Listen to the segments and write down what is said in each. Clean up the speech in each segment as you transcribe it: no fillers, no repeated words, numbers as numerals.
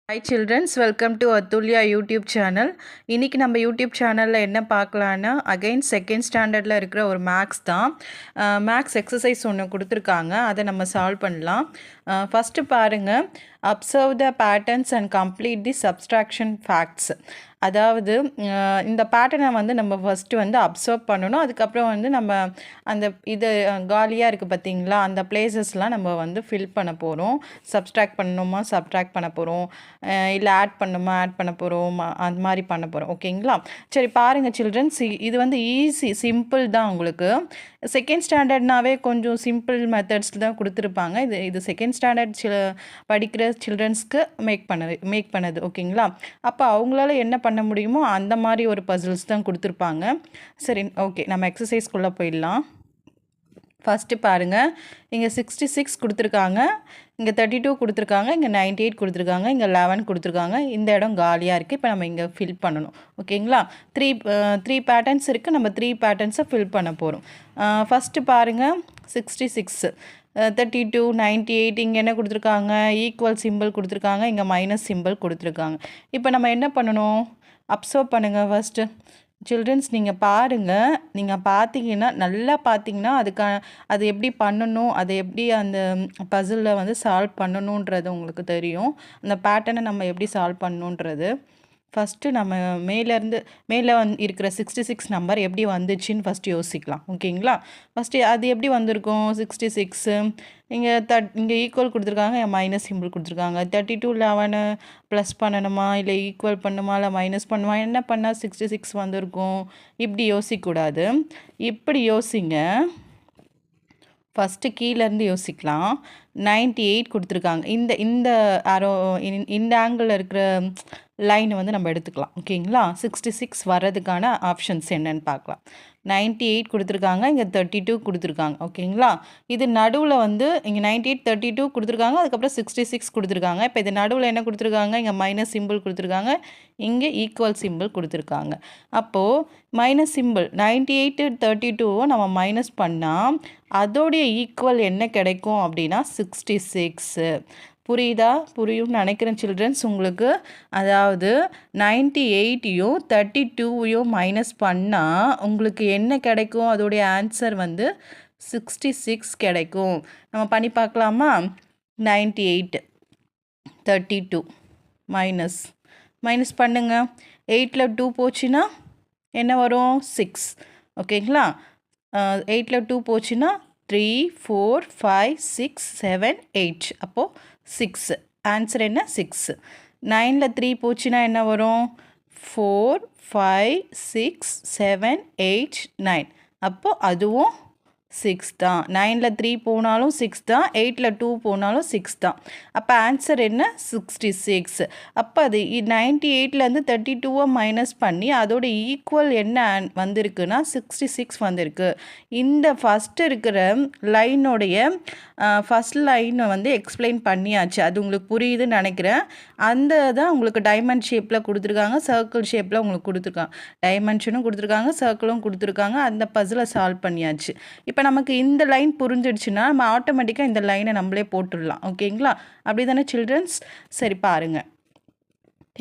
Hi childrens, welcome to Atulya YouTube channel. இன்னைக்கு நம்ம YouTube சேனலில் என்ன பார்க்கலான்னா அகைன் செகண்ட் ஸ்டாண்டர்டில் இருக்கிற ஒரு மேக்ஸ் தான். மேக்ஸ் எக்ஸசைஸ் ஒன்று கொடுத்துருக்காங்க, அதை நம்ம சால்வ் பண்ணலாம். ஃபஸ்ட்டு பாருங்கள், observe the patterns and complete the subtraction facts. அதாவது இந்த பேட்டர்னை வந்து நம்ம ஃபஸ்ட்டு வந்து அப்சர்வ் பண்ணணும். அதுக்கப்புறம் வந்து நம்ம அந்த இது காலியாக இருக்குது பார்த்தீங்களா, அந்த பிளேசஸ்லாம் நம்ம வந்து ஃபில் பண்ண போகிறோம். சப்ஸ்ட்ராக்ட் பண்ணணுமா சப்ட்ராக்ட் பண்ண போகிறோம், இல்லை ஆட் பண்ணணுமா ஆட் பண்ண போகிறோம், அந்த மாதிரி பண்ண போகிறோம். ஓகேங்களா? சரி பாருங்கள் சில்ட்ரன்ஸ், இது வந்து ஈஸி சிம்பிள் தான். உங்களுக்கு செகண்ட் ஸ்டாண்டர்ட்னாவே கொஞ்சம் சிம்பிள் மெத்தட்ஸ் தான் கொடுத்துருப்பாங்க. இது செகண்ட் ஸ்டாண்டர்ட் படிக்கிற சில்ட்ரன்ஸ்க்கு மேக் பண்ணது. ஓகேங்களா? அப்போ அவங்களால என்ன பண்ண முடியுமோ அந்த மாதிரி ஒரு பசில்ஸ் தான் கொடுத்துருப்பாங்க. சரி, ஓகே, நம்ம எக்ஸசைஸ்குள்ளே போயிடலாம். ஃபஸ்ட்டு பாருங்கள், இங்கே 66 கொடுத்துருக்காங்க, இங்கே 32 கொடுத்துருக்காங்க, இங்கே 98 கொடுத்துருக்காங்க, இங்கே 11 கொடுத்துருக்காங்க. இந்த இடம் காலியாக இருக்குது. இப்போ நம்ம இங்கே ஃபில் பண்ணணும். ஓகேங்களா? த்ரீ பேட்டர்ன்ஸ் இருக்குது. நம்ம 3 பேட்டர்ன்ஸை ஃபில் பண்ண போகிறோம். ஃபஸ்ட்டு பாருங்கள், 66, 32, 98, இங்கே என்ன கொடுத்துருக்காங்க, ஈக்குவல் சிம்பிள் கொடுத்துருக்காங்க, இங்கே மைனஸ் சிம்பிள் கொடுத்துருக்காங்க. இப்போ நம்ம என்ன பண்ணணும், அப்சர்வ் பண்ணுங்கள் ஃபஸ்ட்டு. சில்ட்ரன்ஸ் நீங்கள் பாருங்கள், நீங்கள் பார்த்தீங்கன்னா நல்லா பார்த்தீங்கன்னா அது எப்படி பண்ணணும், அதை எப்படி அந்த பசிலில் வந்து சால்வ் பண்ணணுன்றது உங்களுக்கு தெரியும். அந்த பேட்டர்னை நம்ம எப்படி சால்வ் பண்ணணுன்றது ஃபஸ்ட்டு நம்ம மேலே இருக்கிற 66 நம்பர் எப்படி வந்துச்சுன்னு ஃபஸ்ட்டு யோசிக்கலாம். ஓகேங்களா? ஃபஸ்ட்டு அது எப்படி வந்திருக்கும், 66 இங்கே ஈக்குவல் கொடுத்துருக்காங்க, மைனஸ் சிம்பிள் கொடுத்துருக்காங்க. 32 11 ப்ளஸ் பண்ணணுமா இல்லை ஈக்குவல் பண்ணுமா இல்லை மைனஸ் பண்ணுமா, என்ன பண்ணால் 66 வந்திருக்கும்? இப்படி யோசிக்கக்கூடாது, இப்படி யோசிங்க. ஃபஸ்ட்டு கீழேருந்து யோசிக்கலாம். 98 கொடுத்துருக்காங்க, இந்த அரோ இந்த ஆங்கிளில் இருக்கிற லைனை வந்து நம்ம எடுத்துக்கலாம். ஓகேங்களா? 66 வர்றதுக்கான ஆப்ஷன்ஸ் என்னன்னு பார்க்கலாம். 98 கொடுத்துருக்காங்க, இங்கே 32 கொடுத்துருக்காங்க. ஓகேங்களா? இது நடுவில் வந்து இங்கே 98 32 கொடுத்துருக்காங்க, அதுக்கப்புறம் 66 கொடுத்துருக்காங்க. இப்போ இது நடுவில் என்ன கொடுத்துருக்காங்க, இங்கே மைனஸ் சிம்பிள் கொடுத்துருக்காங்க, இங்கே ஈக்குவல் சிம்பிள் கொடுத்துருக்காங்க. அப்போது மைனஸ் சிம்பிள் 98 32 நம்ம மைனஸ் பண்ணால் அதோடைய ஈக்குவல் என்ன கிடைக்கும் அப்படின்னா 66. புரியும்னு நினைக்கிறேன் சில்ட்ரன்ஸ் உங்களுக்கு. அதாவது 98யும் 32யும் மைனஸ் பண்ணால் உங்களுக்கு என்ன கிடைக்கும், அதோடைய ஆன்சர் வந்து 66 கிடைக்கும். நம்ம பண்ணி பார்க்கலாமா? 98 32 மைனஸ் பண்ணுங்க. 8ல் 2 போச்சுன்னா என்ன வரும், 6. ஓகேங்களா? 8ல் 2 போச்சுன்னா 3 4 5 6 7 8, அப்போது 6. ஆன்சர் என்ன, 6. 9ல் 3 போச்சுன்னா என்ன வரும், 4 5 6 7 8 9, அப்போது அதுவும் 6 தான். 9ல் 3 போனாலும் 6 தான், 8ல் 2 போனாலும் 6 தான். அப்போ ஆன்சர் என்ன, 66. அப்போ அது 98லேருந்து 32 மைனஸ் பண்ணி அதோட ஈக்குவல் என்ன வந்திருக்குன்னா 66 வந்திருக்கு. இந்த ஃபஸ்ட்டு இருக்கிற லைனுடைய ஃபஸ்ட் லைனை வந்து எக்ஸ்பிளைன் பண்ணியாச்சு. அது உங்களுக்கு புரியுதுன்னு நினைக்கிறேன். அந்த தான் உங்களுக்கு டைமண்ட் ஷேப்பில் கொடுத்துருக்காங்க, சர்க்கிள் ஷேப்பில் உங்களுக்கு கொடுத்துருக்காங்க. டைமென்ஷனும் கொடுத்துருக்காங்க, சர்க்கிளும் கொடுத்துருக்காங்க. அந்த பசிலை சால்வ் பண்ணியாச்சு. இப்போ நமக்கு இந்த லைன் புரிஞ்சிடுச்சுன்னா நம்ம ஆட்டோமேட்டிக்காக இந்த லைனை நம்மளே போட்டுடலாம். ஓகேங்களா? அப்படி தானே சில்ட்ரன்ஸ்? சரி பாருங்கள்,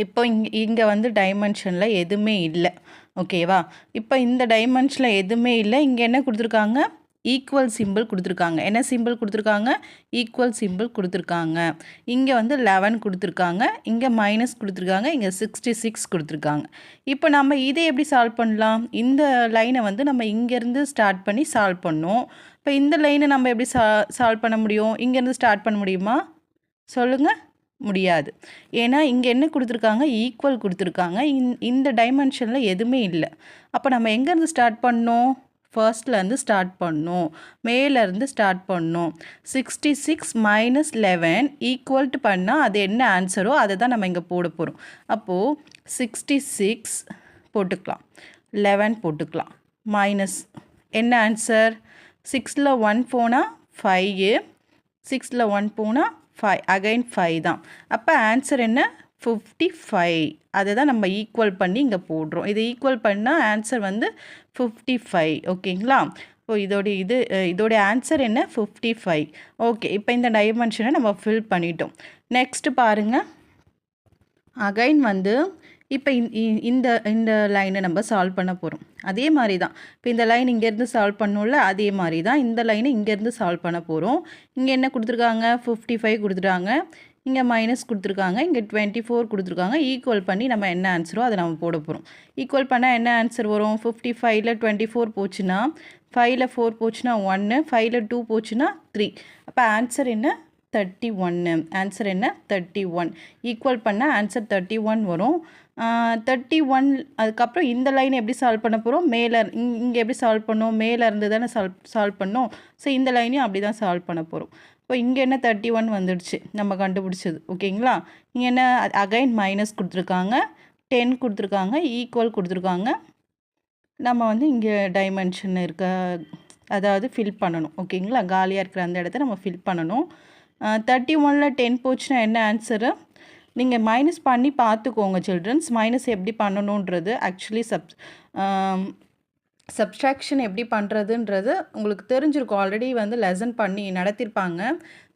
இப்போ இங்கே வந்து டைமென்ஷனில் எதுவுமே இல்லை. ஓகேவா? இப்போ இந்த டைமென்ஷனில் எதுவுமே இல்லை. இங்கே என்ன கொடுத்துருக்காங்க, ஈக்குவல் சிம்பிள் கொடுத்துருக்காங்க. என்ன சிம்பிள் கொடுத்துருக்காங்க, ஈக்குவல் சிம்பிள் கொடுத்துருக்காங்க. இங்கே வந்து 11 கொடுத்துருக்காங்க, இங்கே மைனஸ் கொடுத்துருக்காங்க, இங்கே 66 கொடுத்துருக்காங்க. இப்போ நம்ம இதை எப்படி சால்வ் பண்ணலாம், இந்த லைனை வந்து நம்ம இங்கேருந்து ஸ்டார்ட் பண்ணி சால்வ் பண்ணோம். இப்போ இந்த லைனை நம்ம எப்படி சால்வ் பண்ண முடியும், இங்கேருந்து ஸ்டார்ட் பண்ண முடியுமா சொல்லுங்கள்? முடியாது. ஏன்னா இங்கே என்ன கொடுத்துருக்காங்க, ஈக்குவல் கொடுத்துருக்காங்க. இந்த டைமென்ஷனில் எதுவுமே இல்லை. அப்போ நம்ம எங்கேருந்து ஸ்டார்ட் பண்ணோம், ஃபர்ஸ்ட்லேருந்து ஸ்டார்ட் பண்ணோம், மேலேருந்து ஸ்டார்ட் பண்ணோம். 66 மைனஸ் 11 ஈக்குவல் டு பண்ணால் அது என்ன ஆன்சரோ அதை தான் நம்ம இங்கே போட போகிறோம். அப்போது 66 போட்டுக்கலாம், 11 போட்டுக்கலாம், மைனஸ் என்ன ஆன்சர், 6ல் 1 போனால் 5, 6ல் 1 போனால் 5, அகைன் 5 தான். அப்போ ஆன்சர் என்ன, 55. அதை தான் நம்ம ஈக்குவல் பண்ணி இங்கே போடுறோம். இதை ஈக்குவல் பண்ணால் ஆன்சர் வந்து 55. ஓகேங்களா? இப்போ இதோடைய ஆன்சர் என்ன, 55. ஓகே, இப்போ இந்த டைமென்ஷனை நம்ம ஃபில் பண்ணிட்டோம். நெக்ஸ்ட்டு பாருங்கள், அகைன் வந்து இப்போ இந்த இந்த லைனை நம்ம சால்வ் பண்ண போகிறோம். அதே மாதிரி தான் இப்போ இந்த லைன் இங்கேருந்து சால்வ் பண்ணோம்ல, அதே மாதிரி தான் இந்த லைனை இங்கேருந்து சால்வ் பண்ண போகிறோம். இங்கே என்ன கொடுத்துருக்காங்க, 55 கொடுத்துட்டாங்க, இங்கே மைனஸ் கொடுத்துருக்காங்க, இங்கே 24 கொடுத்துருக்காங்க. ஈக்குவல் பண்ணி நம்ம என்ன ஆன்சரோ அதை நம்ம போட போகிறோம். ஈக்குவல் பண்ணால் என்ன ஆன்சர் வரும், 55ல் 24 போச்சுன்னா 5ல் 4 போச்சுன்னா 1, 5ல் 2 போச்சுன்னா 3. அப்போ ஆன்சர் என்ன, 31. ஆன்சர் என்ன, 31. ஈக்குவல் பண்ணால் ஆன்சர் 31 வரும். 31 அதுக்கப்புறம் இந்த லைன் எப்படி சால்வ் பண்ண போகிறோம், மேலே இங்கே எப்படி சால்வ் பண்ணோம், மேலே இருந்து தானே சால்வ் பண்ணோம். ஸோ இந்த லைனையும் அப்படி தான் சால்வ் பண்ண போகிறோம். இப்போ இங்கே என்ன 31 வந்துடுச்சு நம்ம கண்டுபிடிச்சது. ஓகேங்களா. இங்கே என்ன அகைன் மைனஸ் கொடுத்துருக்காங்க, 10 கொடுத்துருக்காங்க, ஈக்குவல் கொடுத்துருக்காங்க. நம்ம வந்து இங்கே டைமென்ஷன் இருக்க அதாவது ஃபில் பண்ணணும். ஓகேங்களா. காலியாக இருக்கிற அந்த இடத்த நம்ம ஃபில் பண்ணணும். 31ல் 10 போச்சுன்னா என்ன ஆன்சரு, நீங்கள் மைனஸ் பண்ணி பார்த்துக்கோங்க சில்ட்ரன்ஸ். மைனஸ் எப்படி பண்ணணுன்றது ஆக்சுவலி சப்ஸ்ட்ராக்ஷன் எப்படி பண்ணுறதுன்றது உங்களுக்கு தெரிஞ்சிருக்கும். ஆல்ரெடி வந்து லெசன் பண்ணி நடத்திருப்பாங்க.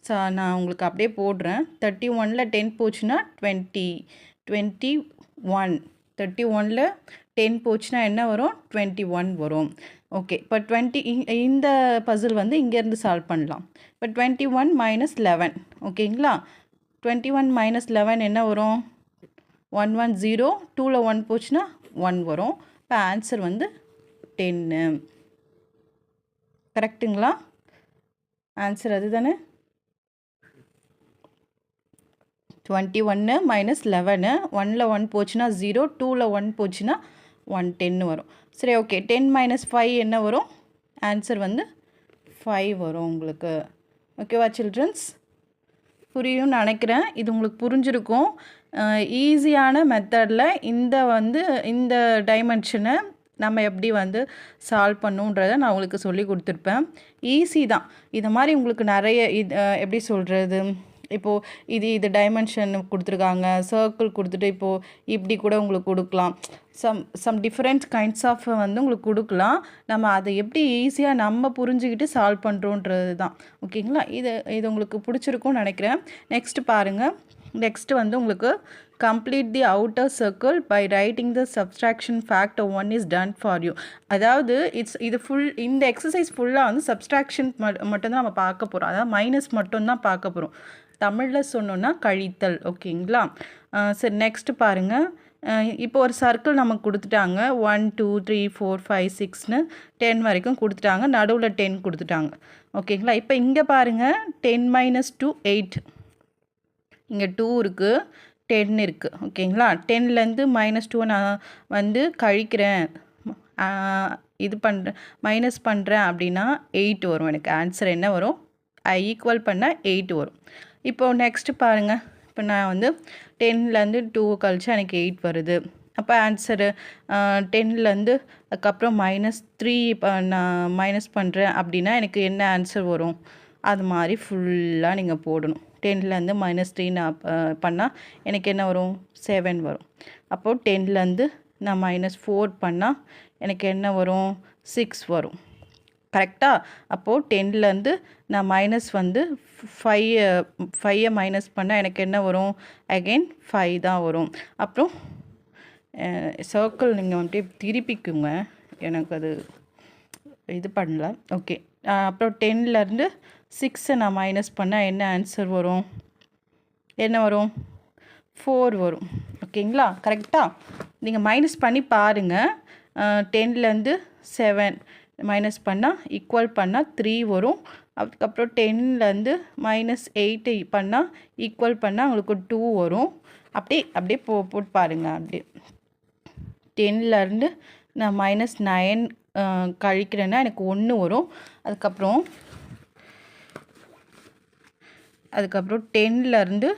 ஸோ நான் உங்களுக்கு அப்படியே போடுறேன். 31ல் 10 போச்சுன்னா 21. 31ல் 10 போச்சுன்னா என்ன வரும், 21 வரும். ஓகே. இப்போ 20 இந்த பசில் வந்து இங்கேருந்து சால்வ் பண்ணலாம். இப்போ 21 மைனஸ் 11. ஓகேங்களா. 21 மைனஸ் 11 என்ன வரும், 110. 2ல் 1 போச்சுன்னா 1 வரும். இப்போ ஆன்சர் வந்து 10. கரெக்டுங்களா. ஆன்சர் அது தானே. 21 மைனஸ் 11, 1ல் 1 போச்சுன்னா 0, 2ல் 1 போச்சுன்னா 110 வரும். சரி, ஓகே. 10 மைனஸ் 5 என்ன வரும், ஆன்சர் வந்து 5 வரும் உங்களுக்கு. ஓகேவா சில்ட்ரன்ஸ். புரியும் நினைக்கிறேன். இது உங்களுக்கு புரிஞ்சிருக்கும். ஈஸியான மெத்தடில் இந்த டைமென்ஷனை நம்ம எப்படி வந்து சால்வ் பண்ணுன்றதை நான் உங்களுக்கு சொல்லி கொடுத்துருப்பேன். ஈஸி தான். இது மாதிரி உங்களுக்கு நிறைய எப்படி சொல்கிறது, இப்போது இது டைமென்ஷன் கொடுத்துருக்காங்க, சர்க்கிள் கொடுத்துட்டு இப்போது இப்படி கூட உங்களுக்கு கொடுக்கலாம். சம் டிஃப்ரெண்ட் கைண்ட்ஸ் ஆஃப் வந்து உங்களுக்கு கொடுக்கலாம். நம்ம அதை எப்படி ஈஸியாக நம்ம புரிஞ்சுக்கிட்டு சால்வ் பண்ணுறோன்றது தான். ஓகேங்களா. இது உங்களுக்கு பிடிச்சிருக்கும்னு நினைக்கிறேன். நெக்ஸ்ட்டு பாருங்கள். நெக்ஸ்ட்டு வந்து உங்களுக்கு complete the outer circle by writing the subtraction factor 1 is done for you. அதாவது இந்த எக்ஸசைஸ் ஃபுல்லாக வந்து சப்ஸ்ட்ராக்ஷன் மட்டும்தான் நம்ம பார்க்க போகிறோம். அதாவது மைனஸ் மட்டும்தான் பார்க்க போகிறோம். தமிழில் சொன்னோன்னா கழித்தல். ஓகேங்களா. சரி, நெக்ஸ்ட்டு பாருங்கள். இப்போ ஒரு சர்க்கிள் நமக்கு கொடுத்துட்டாங்க. 1 2 3 4 5 6ன்னு 10 வரைக்கும் கொடுத்துட்டாங்க. நடுவில் 10 கொடுத்துட்டாங்க. ஓகேங்களா. இப்போ இங்கே பாருங்கள், 10 மைனஸ் 2 8. இங்கே 2 இருக்குது, 10 இருக்குது. ஓகேங்களா. 10லேருந்து -2 நான் வந்து கழிக்கிறேன், இது பண்ணுறேன், மைனஸ் பண்ணுறேன் அப்படின்னா 8 வரும். எனக்கு ஆன்சர் என்ன வரும், ஈக்குவல் பண்ணால் 8 வரும். இப்போது நெக்ஸ்ட்டு பாருங்கள். இப்போ நான் வந்து 10லேருந்து 2 கழிச்சா எனக்கு 8 வருது. அப்போ ஆன்சரு 10லேருந்து அதுக்கப்புறம் -3 இப்போ நான் மைனஸ் பண்ணுறேன் அப்படின்னா எனக்கு என்ன ஆன்சர் வரும், அது மாதிரி ஃபுல்லாக நீங்கள் போடணும். 10லேருந்து -3 நான் பண்ணால் எனக்கு என்ன வரும், 7 வரும். அப்போது 10லேருந்து நான் -4 பண்ணால் எனக்கு என்ன வரும், 6 வரும். கரெக்டாக. அப்போது 10லேருந்து நான் மைனஸ் வந்து 5 மைனஸ் பண்ணால் எனக்கு என்ன வரும், அகெயின் 5 தான் வரும். அப்புறம் சர்க்கிள் நீங்கள் வந்துட்டு திருப்பிக்குங்க, எனக்கு அது இது பண்ணல. ஓகே. அப்புறம் 10லேருந்து 6 நான் மைனஸ் பண்ணால் என்ன ஆன்சர் வரும், என்ன வரும், 4 வரும். ஓகேங்களா. கரெக்டாக நீங்கள் மைனஸ் பண்ணி பாருங்கள். 10லேருந்து 7 மைனஸ் பண்ணால் ஈக்குவல் பண்ணால் 3 வரும். அதுக்கப்புறம் 10லேருந்து -8 பண்ணால் ஈக்குவல் பண்ணால் உங்களுக்கு 2 வரும். அப்படியே போட்டு பாருங்கள். அப்படியே 10லேருந்து நான் -9 கழிக்கிறேன்னா எனக்கு 1 வரும். அதுக்கப்புறம் 10லேருந்து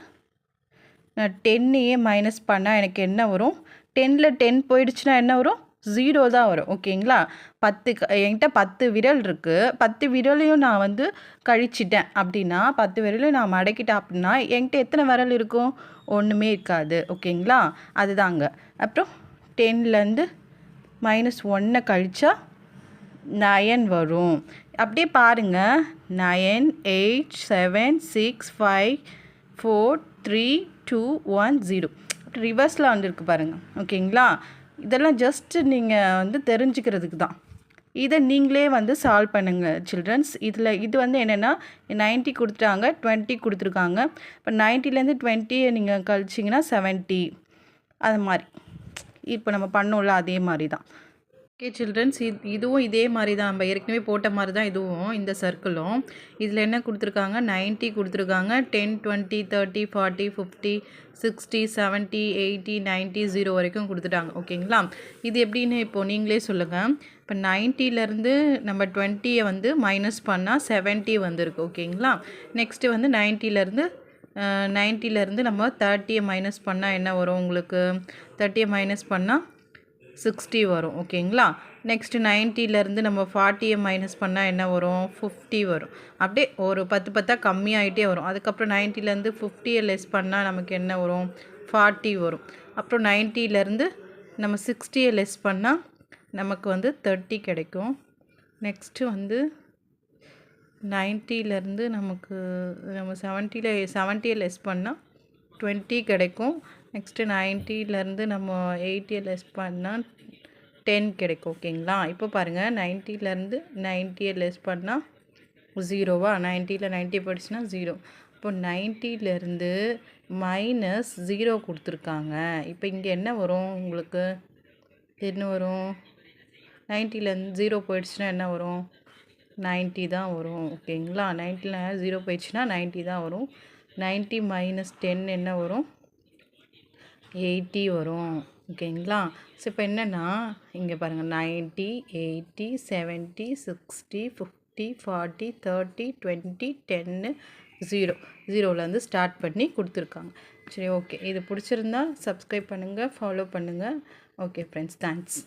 நான் 10ஐயே மைனஸ் பண்ணால் எனக்கு என்ன வரும், 10ல் 10 போயிடுச்சுன்னா என்ன வரும், 0 தான் வரும். ஓகேங்களா. 10 என்கிட்ட 10 விரல் இருக்குது. 10 விரலையும் நான் வந்து கழிச்சிட்டேன் அப்படின்னா, 10 விரலையும் நான் மடக்கிட்டேன் அப்படின்னா என்கிட்ட எத்தனை விரல் இருக்கும், ஒன்றுமே இருக்காது. ஓகேங்களா. அதுதாங்க. அப்புறம் 10லேருந்து -1 கழிச்சா 9 வரும். அப்படியே பாருங்கள். 9 8 7 6 5 4 3 2 1 0. ரிவர்ஸில் வந்துருக்கு பாருங்கள். ஓகேங்களா? இதெல்லாம் ஜஸ்ட்டு நீங்கள் வந்து தெரிஞ்சுக்கிறதுக்கு தான். இதை நீங்களே வந்து சால்வ் பண்ணுங்கள் சில்ட்ரன்ஸ். இது வந்து என்னென்னா 90 கொடுத்துட்டாங்க, 20 கொடுத்துருக்காங்க. இப்போ 90லேருந்து 20 நீங்கள் கழிச்சிங்கன்னா 70 அது மாதிரி. இப்போ நம்ம பண்ணோம்ல அதே மாதிரி தான். ஓகே சில்ட்ரன்ஸ், இதுவும் இதே மாதிரி தான், நம்ம ஏற்கனவே போட்ட மாதிரி தான் இதுவும். இந்த சர்க்கிளும் இதில் என்ன கொடுத்துருக்காங்க, 90 கொடுத்துருக்காங்க, 10 20 30 40 50 60 70 80 90 0 வரைக்கும் கொடுத்துட்டாங்க. ஓகேங்களா? இது எப்படின்னு இப்போது நீங்களே சொல்லுங்கள். இப்போ 90லேருந்து நம்ம 20 வந்து மைனஸ் பண்ணால் 70 வந்திருக்கு. ஓகேங்களா? நெக்ஸ்ட்டு வந்து 90லேருந்து நம்ம 30 மைனஸ் பண்ணால் என்ன வரும் உங்களுக்கு? 30 மைனஸ் பண்ணால் 60 வரும். ஓகேங்களா? நெக்ஸ்ட்டு 90லேருந்து நம்ம 40 மைனஸ் பண்ணால் என்ன வரும்? 50 வரும். அப்படியே ஒரு 10 கம்மியாகிட்டே வரும். அதுக்கப்புறம் 90லேருந்து 50 லெஸ் பண்ணால் நமக்கு என்ன வரும்? 40 வரும். அப்புறம் 90லேருந்து நம்ம 60 லெஸ் பண்ணால் நமக்கு வந்து 30 கிடைக்கும். நெக்ஸ்ட்டு வந்து 90லேருந்து நமக்கு நம்ம 70 லெஸ் பண்ணால் 20 கிடைக்கும். நெக்ஸ்ட்டு 90லேருந்து நம்ம 80 லெஸ் பண்ணால் 10 கிடைக்கும். ஓகேங்களா? இப்போ பாருங்கள், 90லேருந்து 90 லெஸ் பண்ணால் 0வா? 90ல் 90 போயிடுச்சுன்னா 0. இப்போ 90லேருந்து மைனஸ் 0 கொடுத்துருக்காங்க. இப்போ இங்கே என்ன வரும் உங்களுக்கு? என்ன வரும்? 90லேருந்து 0 போயிடுச்சுன்னா என்ன வரும்? 90 தான் வரும். ஓகேங்களா? 90ல் 0 போயிடுச்சுன்னா 90 தான் வரும். 90 மைனஸ் 10 என்ன வரும்? 80 வரும். ஓகேங்களா? ஸோ இப்போ என்னென்னா இங்கே பாருங்கள், 90 80 70 60 50 40 30 20 10 0 0லேருந்து ஸ்டார்ட் பண்ணி கொடுத்துருக்காங்க. சரி, ஓகே. இது பிடிச்சிருந்தா சப்ஸ்கிரைப் பண்ணுங்கள், ஃபாலோ பண்ணுங்கள். Okay friends, thanks.